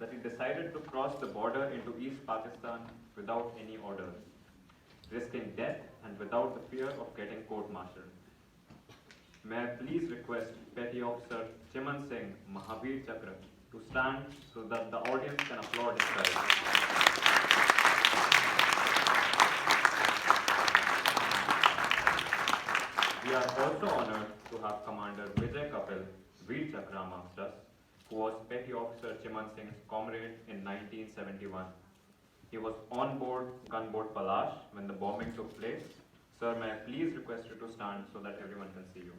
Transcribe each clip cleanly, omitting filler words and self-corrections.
that he decided to cross the border into East Pakistan without any orders, risking death and without the fear of getting court-martialed. May I please request Petty Officer Chiman Singh Mahavir Chakra to stand so that the audience can applaud his courage. We are also honored to have Commander Vijay Kapil, Veer Chakra amongst us, who was Petty Officer Chiman Singh's comrade in 1971. He was on board gunboat Palash when the bombing took place. Sir, may I please request you to stand so that everyone can see you.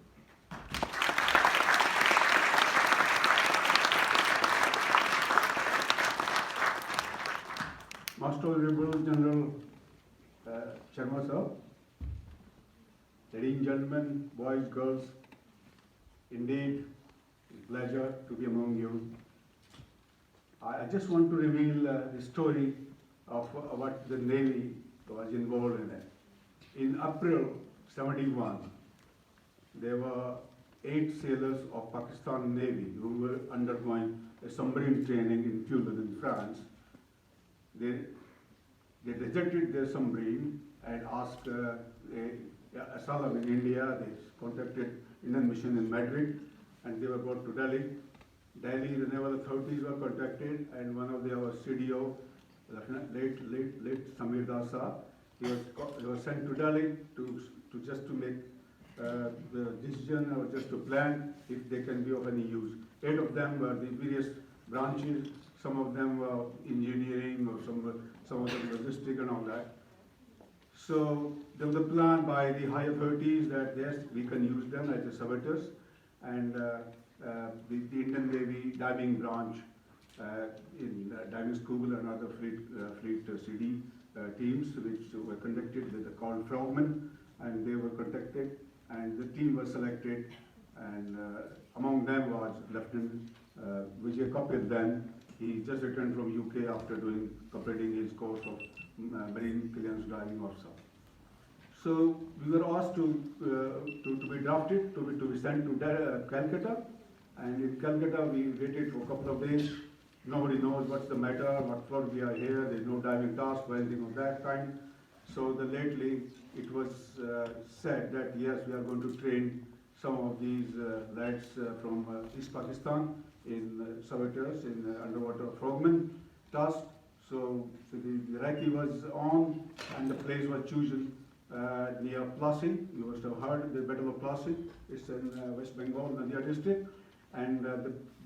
Most Honorable General Sharma sir, ladies and gentlemen, boys, girls, indeed, pleasure to be among you. I just want to reveal the story of what the Navy was involved in it. In April 71, there were 8 sailors of Pakistan Navy who were undergoing a submarine training in Toulon in France. They rejected their submarine and asked asylum in India. They contacted Indian mission in Madrid, and they were brought to Delhi. Delhi, the naval authorities were contacted, and one of our CDO, late Samir Dasa, he was sent to Delhi to just to make the decision or just to plan if they can be of any use. 8 of them were the various branches. Some of them were engineering, or some of them logistic and all that. So there was a plan by the high authorities that yes, we can use them as the saboteurs, and the Indian Navy diving branch in diving school and other fleet CD teams which were conducted with the called Frogmen, and they were contacted, and the team was selected, and among them was Lieutenant Vijay Kapil. Then he just returned from UK after completing his course of Marine Clearance Diving Officer. So we were asked to be drafted, to be sent to Calcutta, and in Calcutta we waited for a couple of days. Nobody knows what's the matter, what for we are here, there's no diving task or anything of that kind. So lately it was said that yes, we are going to train some of these lads from East Pakistan in saboteurs, in underwater frogmen task. So the recce was on, and the place was chosen near Plassey. You must have heard the Battle of Plassey. It's in West Bengal, Nadia district, and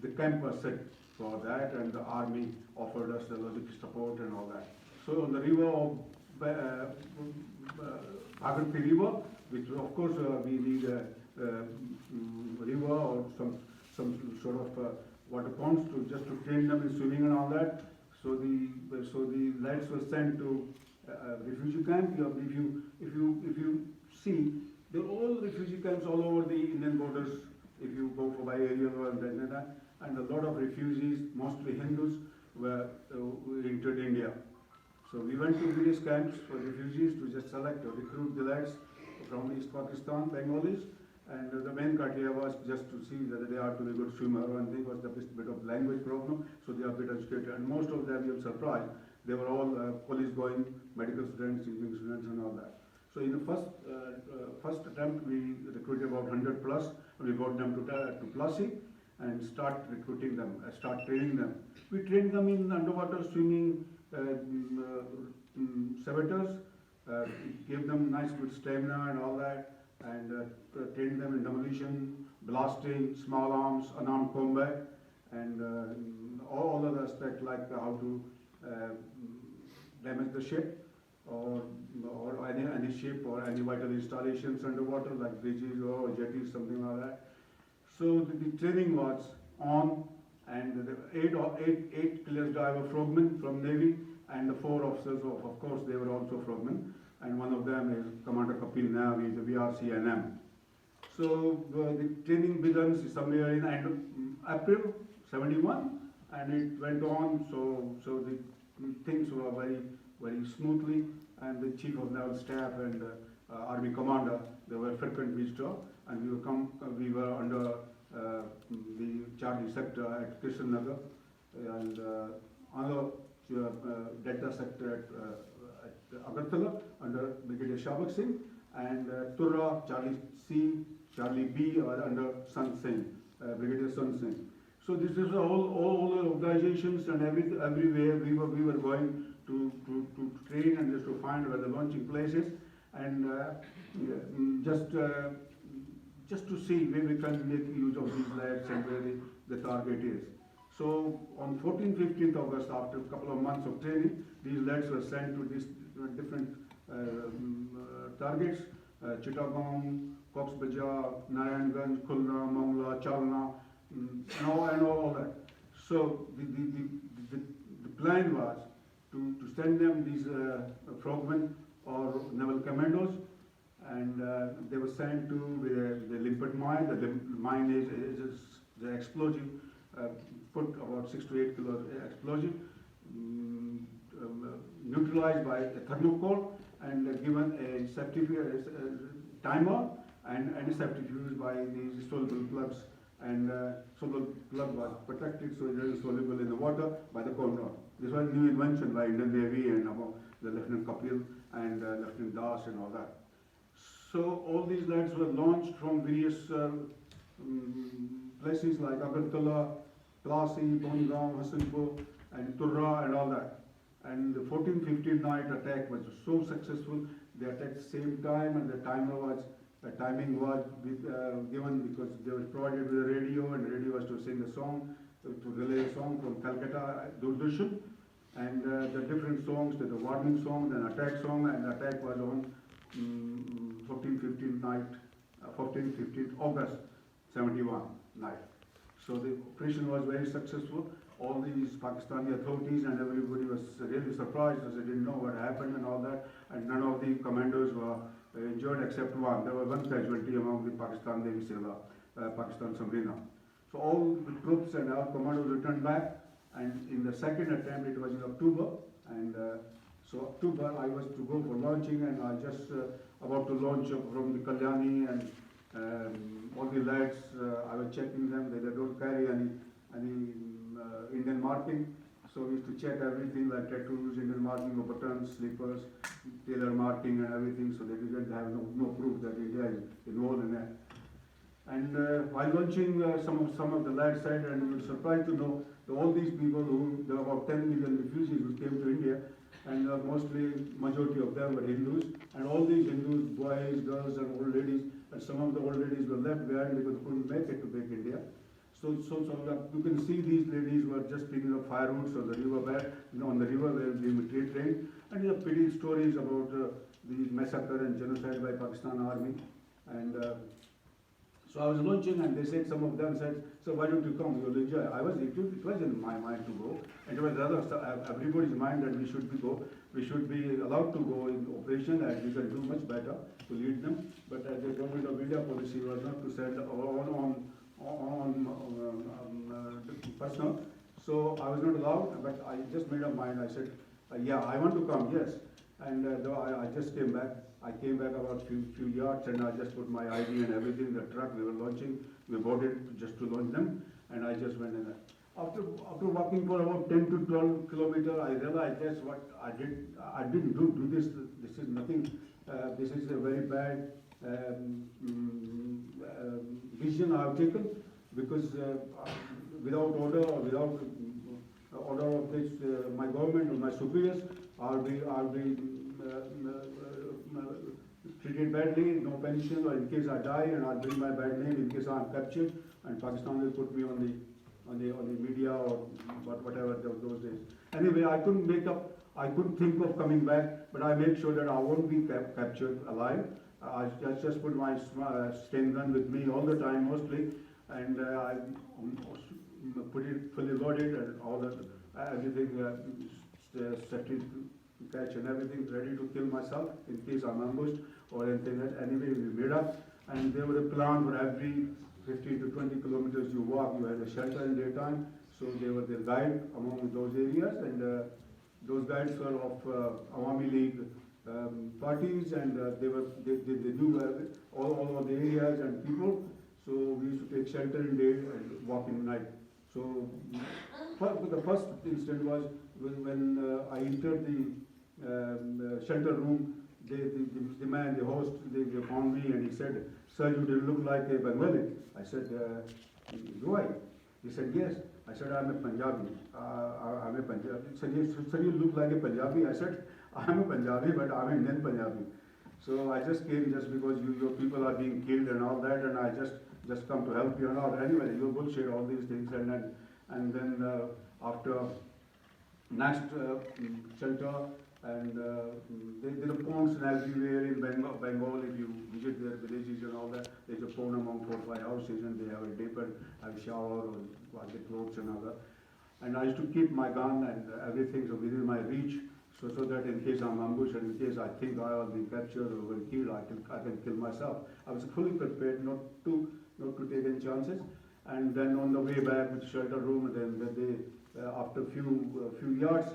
the camp was set for that, and the army offered us the logistic support and all that. So on the river of Bhagirathi River, which of course we need a river or some sort of water ponds to train them in swimming and all that. So the lads were sent to refugee camp. If you see, they're all refugee camps all over the Indian borders. If you go for by aerial and a lot of refugees, mostly Hindus, were entered India. So we went to various camps for refugees to just select or recruit the lads from East Pakistan, Bengalis, and the main criteria was just to see whether they are to be good swimmer, and there was a bit of language problem, so they are a bit educated. And most of them, you'll surprise, they were all college-going medical students, engineering students, and all that. So in the first attempt, we recruited about 100 plus, and we brought them to Plassey and start recruiting them, start training them. We trained them in underwater swimming, saboteurs, gave them nice good stamina and all that, and trained them in demolition, blasting, small arms, unarmed combat, and all other aspects like how to damage the ship or any ship or any vital installations underwater like bridges or jetties, something like that. So the training was on, and the eight clearance diver frogmen from Navy, and the 4 officers of course they were also frogmen, and one of them is Commander Kapil Nair, he is a VRCNM. So the training begins somewhere in end of April 71, and it went on. So the things were very smoothly, and the Chief of Naval Staff and Army Commander, they were frequent visitor, and we were under the Charlie sector at Krishnanagar and another Delta sector at Agartala under Brigadier Shabak Singh, and Turra, Charlie C, Charlie B are under Sun Singh, Brigadier Sun Singh. So this is all the organizations and everywhere we were going to train and just to find where the launching places, and just to see where we can make use of these labs and where the target is. So on 14th-15th August, after a couple of months of training, these lads were sent to these different targets, Chittagong, Cox's Bazar, Narayanganj, Khulna, Mamla, Chalna, and all that. So the plan was to send them these frogmen or naval commandos, and they were sent to the limpet mine. The mine is the explosive, put about 6 to 8 kilo explosive, neutralized by a thermocol and given a centrifuge timer and a centrifuge by these soluble plugs, and soluble plug was protected so it is soluble in the water by the condor. This was a new invention by Indian Navy and the Lieutenant Kapil and Lieutenant Das and all that. So all these lads were launched from various places like Agartala, Plasi, Bongaon, Hasanpur and Turra and all that. And the 14-15 night attack was so successful. They attacked the same time, and the timing was given because they were provided with a radio, and the radio was to sing a song, to relay a song from Calcutta, Doordarshan, and the different songs, the warning song, then attack song, and the attack was on 14-15 night, 14-15 August 71 night. So the operation was very successful. All these Pakistani authorities and everybody was really surprised as they didn't know what happened and all that, and none of the commandos were injured except one. There was one casualty among the Pakistan Navy Seva, Pakistan Samrina. So all the troops and our commandos returned back, and in the second attempt it was in October, and so October I was to go for launching, and I just about to launch from the Kalyani, and all the lads, I was checking them, they don't carry any Indian marking. So we used to check everything like tattoos, Indian marking of buttons, slippers, tailor marking and everything, so they didn't have no proof that India is involved in that. And while launching, some of the lads said, and we were surprised to know that all these people there were about 10 million refugees who came to India, and mostly majority of them were Hindus, and all these Hindus, boys, girls and old ladies, and some of the old ladies were left behind because they couldn't make it to back India. So you can see these ladies were just picking up firewoods on the river bed, on the river where they were trained, and there are pretty stories about these massacre and genocide by Pakistan Army. And so I was launching, and they said, some of them said, so why don't you come, you'll enjoy. It was in my mind to go, and it was everybody's mind that we should be allowed to go in operation, and we can do much better to lead them. But the government of India policy was not to send personal. So I was not allowed, but I just made up mind. I said, yeah, I want to come, yes. And I just came back. I came back about few yards, and I just put my ID and everything, the truck we were launching, we bought it just to launch them, and I just went in there. After walking for about 10 to 12 kilometers, I realized that's what I did. I didn't do this. This is nothing. This is a very bad vision I have taken, because without order or without order of this, my government or my superiors, I'll be treated badly, no pension, or in case I die, and I'll bring my bad name in case I'm captured, and Pakistan will put me on the media or whatever those days. Anyway, I couldn't think of coming back, but I made sure that I won't be captured alive. I just put my Sten gun with me all the time, mostly, and I put it fully loaded and all that, everything set to catch and everything, ready to kill myself in case I'm ambushed or anything. Anyway, we made up, and there was a plan for every 15 to 20 kilometers you walk, you had a shelter in daytime. So they were the guide among those areas, and those guides were of Awami League parties, and they knew all of the areas and people. So we used to take shelter in day and walk in night. So the first incident was when I entered the shelter room. The man, the host, they found me and he said, "Sir, you didn't look like a Bengali." I said, "Do I?" He said, "Yes." I said, "I'm a Punjabi. I'm a Punjabi." He said, "Yes, sir, you look like a Punjabi." I said, "I'm a Punjabi, but I'm an Indian Punjabi." So I just came just because your people are being killed and all that, and I just come to help you and all. Anyway, you bullshit all these things, and then after next shelter, and there are ponds everywhere in Bengal. If you visit their villages and all that, there's a pond among 4 or 5 houses, and they have a dip and have a shower or wash the clothes and all that. And I used to keep my gun and everything so within my reach, so that in case I'm ambushed and in case I think I will be captured or will killed, I can kill myself. I was fully prepared not to take any chances. And then on the way back to the shelter room, then after a few yards,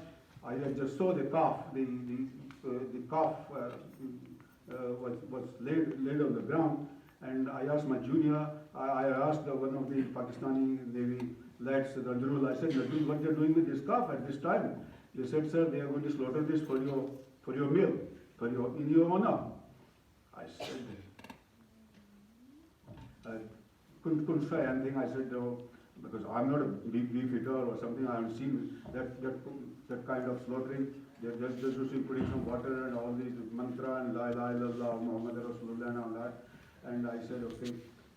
I just saw the calf. The calf was laid on the ground, and I asked my junior. I asked one of the Pakistani Navy lads, the Najrul. I said, "Najrul, what they're doing with this calf at this time?" They said, "Sir, they are going to slaughter this for your meal, in your honor." I said, I couldn't say anything. I said, "No," because I'm not a beef eater or something. I haven't seen that kind of slaughtering. They're just putting some water and all these mantra and la ilaha illallah Muhammad Rasulullah and all that. And I said, "Okay."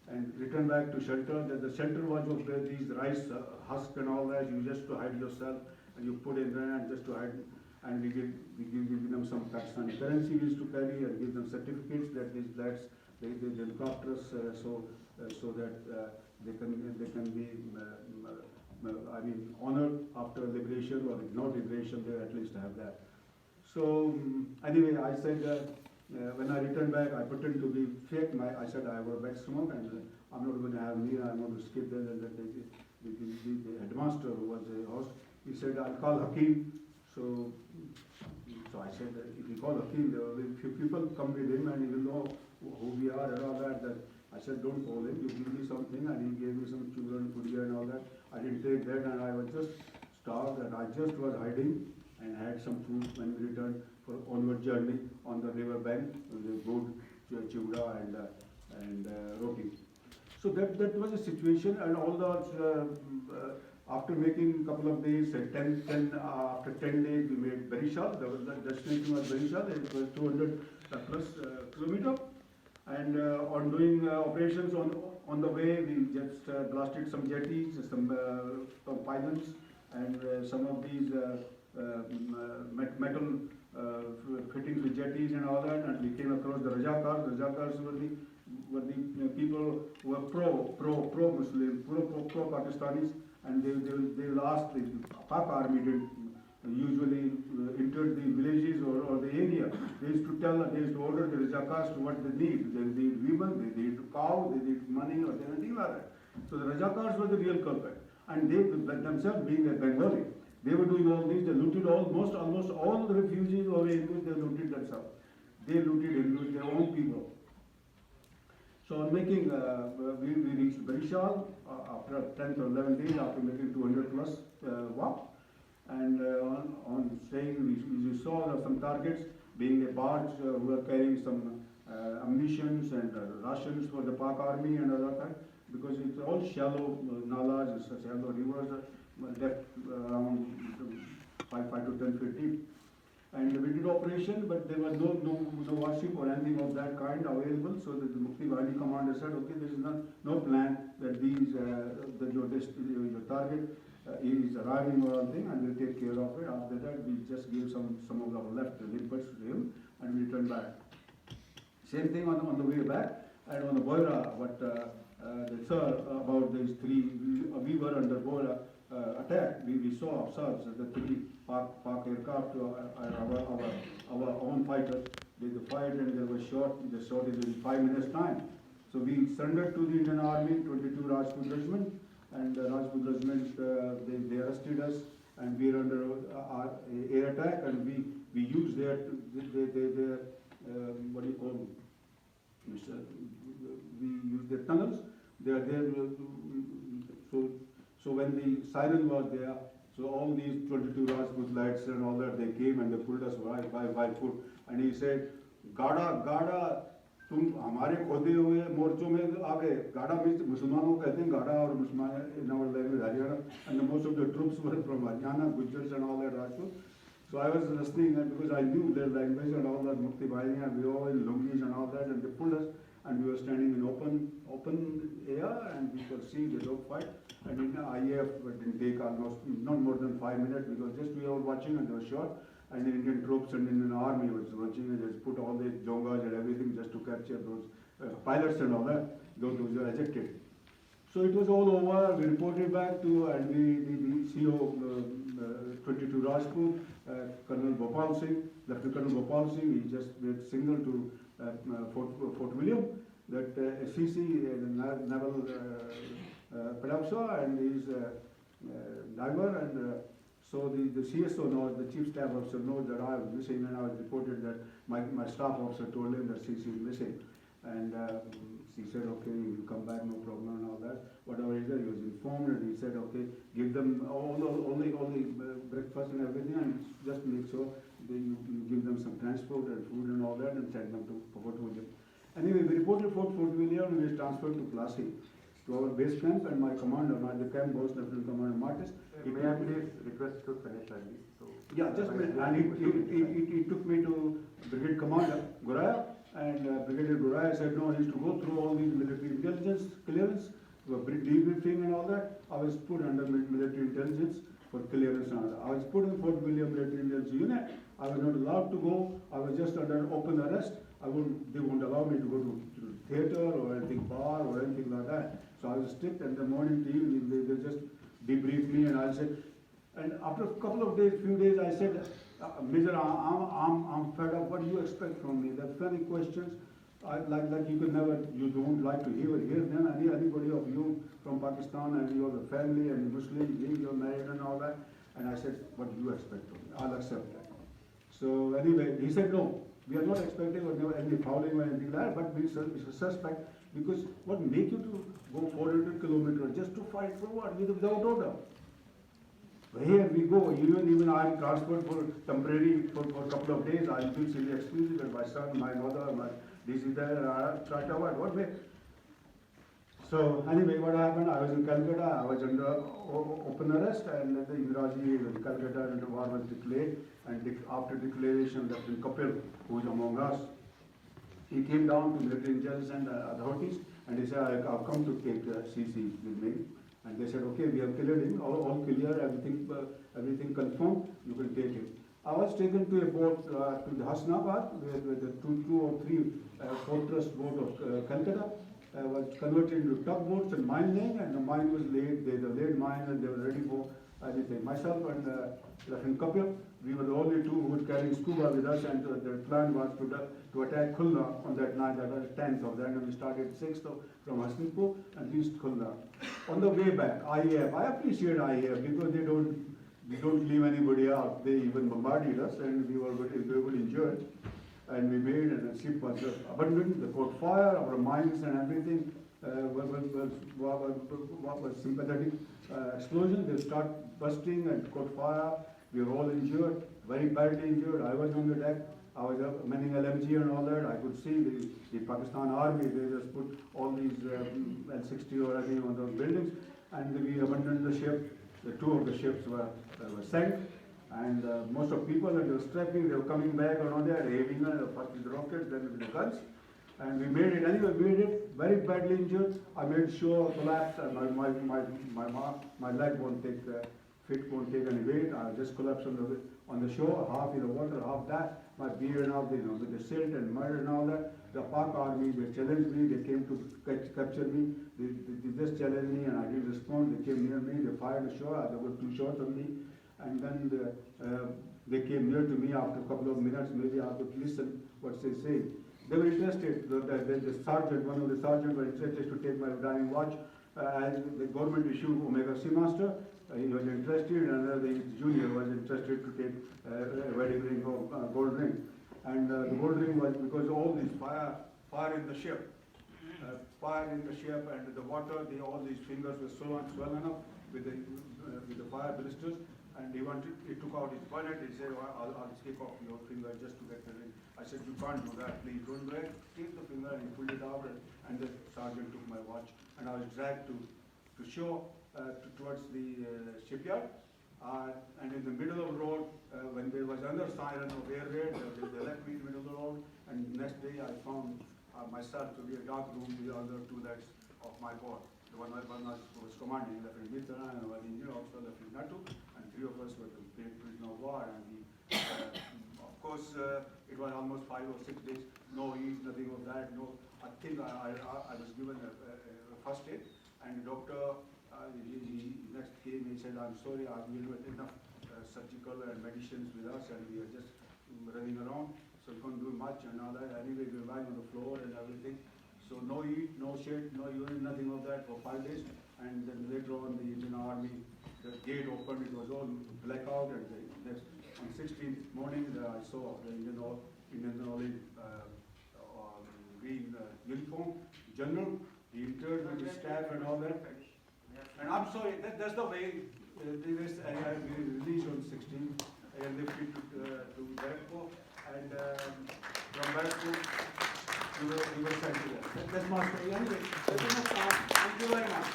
And returned back to shelter. The shelter was of these rice husk and all that. You just to hide yourself, and you put in there and just to hide. And we give them some Pakistani currency we used to carry, and give them certificates that these lads they look after us, so that they can be honored after liberation, or if not liberation, they at least have that. So anyway, I said. When I returned back, I pretended to be fake. I said I have a bad stomach and I'm not going to have meal. I'm going to skip there. And the headmaster, who was the host, he said, "I'll call Hakim." So I said, if you call Hakim, there will be a few people come with him and he will know who we are and all that. I said, "Don't call him. You give me something." And he gave me some children, pudiya and all that. I didn't take that, and I was just starved, and I just was hiding and had some food when we returned for onward journey on the river bank with good chiwda and roti. So that was a situation, and all the after making a couple of days, after 10 days we made Barishal. The destination was Barishal. It was 200 plus kilometer, and on doing operations on the way, we just blasted some jetties, some pylons, and some of these metal fittings with jetties and all that, and we came across the Rajakars. Rajakars were the people who were pro-Muslim, pro-Pakistanis, and they will ask the Pak army did usually entered the villages or the area. They used to order the Rajakars to what they need. They need women, they need cow, they need money, or anything like that. So the Rajakars were the real culprit, and they themselves being a Bengali. They were doing all this. They looted almost all the refugees or Hindus. They looted themselves. They looted Hindus, their own people. So on making, we reached Barishal after 10th or 11th days after making 200 plus walk. And on staying, we saw some targets, being a barge who were carrying some ammunitions and rations for the Pak army and other kind, because it's all shallow nalas, it's shallow rivers. Depth around 5 to 10 feet deep. And we did operation, but there was no warship or anything of that kind available. So the Mukti Bahini commander said, "Okay, there is no plan that your target is arriving or anything, and we'll take care of it." After that, we just gave some of our left limpets to him, and we returned back. Same thing on the way back, and on the Boira, what the sir about these three, we were under Boira attack. We saw ourselves the three Pak aircraft, our own fighters. They fired and they were shot. They shot it in 5 minutes time. So we surrendered to the Indian Army, 22 Rajput Regiment, and the Rajput Regiment they arrested us, and we were under our air attack, and we used their what do you call them? We used their tunnels. They are there. So when the siren was there, so all these 22 Rajput lights and all that, they came and they pulled us by foot. And he said, गाड़ा गाड़ा तुम हमारे खोदे हुए मोर्चों में आ गए. गाड़ा मीन्स मुसलमानों को कहते हैं गाड़ा, और मुसलमान in our language Haryana, and most of the troops were from Haryana, Gujars and all that Rajput. So I was listening, and because I knew their language and all that, Mukti Bhai, and we were all in lungis and all that, and they pulled us, and we were standing in open air, and we could see the dog fight. And in IAF didn't take almost not more than 5 minutes, because just we were watching and they were shot. And the Indian troops and Indian army was watching, and just put all the jongas and everything just to capture those pilots and all that, those who were ejected. So it was all over. We reported back to, and the CO 22 Rajput, Colonel Gopal Singh, Lieutenant Colonel Gopal Singh, he just made signal to Fort William that CC, Naval Padapsa, and his diver, and so the CSO knows, the Chief Staff Officer knows that I was missing, and I was reported that my staff officer told him that CC is missing. And he said, okay, you come back, no problem and all that. Whatever it is, he was informed, and he said, okay, give them all the breakfast and everything, and just make sure that you give them some transport and food and all that, and send them to Fort William. Anyway, we reported Fort William, and we was transferred to Plassey, to our base camp, and my commander, the camp boss, Lieutenant Commander Martis. May I please request to finish early? So yeah, just a minute. And he took me to Brigade Commander Goraya, and Brigadier Goraya said, no, he used to go through all these military intelligence clearance, debriefing and all that. I was put under military intelligence for clearance and all that. I was put in Fort William Military Intelligence Unit. I was not allowed to go. I was just under open arrest. They won't allow me to go to theatre or anything, bar or anything like that. So I was strict, and the morning to evening, they just debriefed me, and I said, and after a couple of days, few days, I said, Major, I'm fed up. What do you expect from me? There are funny questions, like you don't like to hear them. Anybody of you from Pakistan, and you're the family and Muslim, you're married and all that. And I said, what do you expect from me? I'll accept that. So anyway, he said, no, we are not expecting or any fouling or anything like that, but we suspect, because what make you to go 400 kilometers just to fight for what? Without order. Here we go, even I am transferred for temporary for a couple of days. I feel silly excuses that my son, my mother, this is there, and I try to avoid. What way? So anyway, what happened? I was in Calcutta. I was under open arrest, and the Indiraji in Calcutta, and the war was declared. And after declaration, Lieutenant Kapil, who is among us, he came down to military intelligence and authorities, and he said, I've come to take CC with me. And they said, okay, we have cleared him, all clear, everything confirmed, you can take him. I was taken to a boat to the Hasnabad, where the two or three fortress boat of Calcutta was converted into tugboats and mine laying, and the mine was laid, they laid mine, and they were ready for everything. Myself and Lieutenant Kapil, we were the only two who were carrying scuba with us, and the plan was to attack Khulna on that night, that was 10th of that, and we started 6th from Hasnipur and reached Khulna. On the way back, IAF, I appreciate IAF because they don't leave anybody out. They even bombarded us, and we were injured. And we made, and the ship was abandoned. They caught fire, our mines and everything was sympathetic explosion. They start busting and caught fire. We were all injured, very badly injured. I was on the deck. I was manning LMG and all that. I could see the Pakistan army. They just put all these L60 or anything on those buildings, and we abandoned the ship. The two of the ships were sank, and most of people that were strapping, they were coming back around there, aiming first with the rockets, then with the guns, and we made it. Anyway, we made it. Very badly injured. I made sure collapsed, and my leg won't take. Feet won't take any weight. I just collapsed on the shore, half in the water, half that. My beard and all, with the silt and mud and all that. The Pak army, they challenged me. They came to capture me. They just challenged me, and I didn't respond. They came near me. They fired a shot. There were 2 shots on me, and then they came near to me after a couple of minutes. Maybe I could listen what they say. They were interested. The sergeant, one of the sergeants, were interested to take my diving watch. As the government issued Omega Seamaster. He was interested, and the junior was interested to take a wedding ring or gold ring. And the gold ring was because all this fire in the ship, and the water, all these fingers were swollen up. with the fire blisters, and he took out his bonnet. He said, I'll take off your finger just to get the ring. I said, you can't do that, please don't do it. Take the finger, and he pulled it out, and the sergeant took my watch, and I was dragged to shore towards the shipyard. And in the middle of the road, when there was another siren of air raid, they left me in the middle of the road, and next day I found myself to be a dark room with the other two legs of my board. The one I was commanding, Lieutenant Mitra, and one engineer officer, Lieutenant Natu, and three of us were the prisoner of war. And of course, it was almost 5 or 6 days, no heat, nothing of that. No, I think I was given a first aid, and the doctor he next came. He said, "I'm sorry, we have enough surgical and medicines with us, and we are just running around, so we can't do much and all that. Anyway, we were lying on the floor and everything." So no heat, no shade, no urine, nothing of that for 5 days. And then later on, the Indian Army, the gate opened, it was all blackout. And on 16th morning, I saw the Indian Army green uniform, general. He entered with his staff and all that. And I'm sorry, that's the way this area we released on 16th. I lifted to Barakpur, and from Barakpur, we were sent to there. That's my story. Anyway, thank you very much.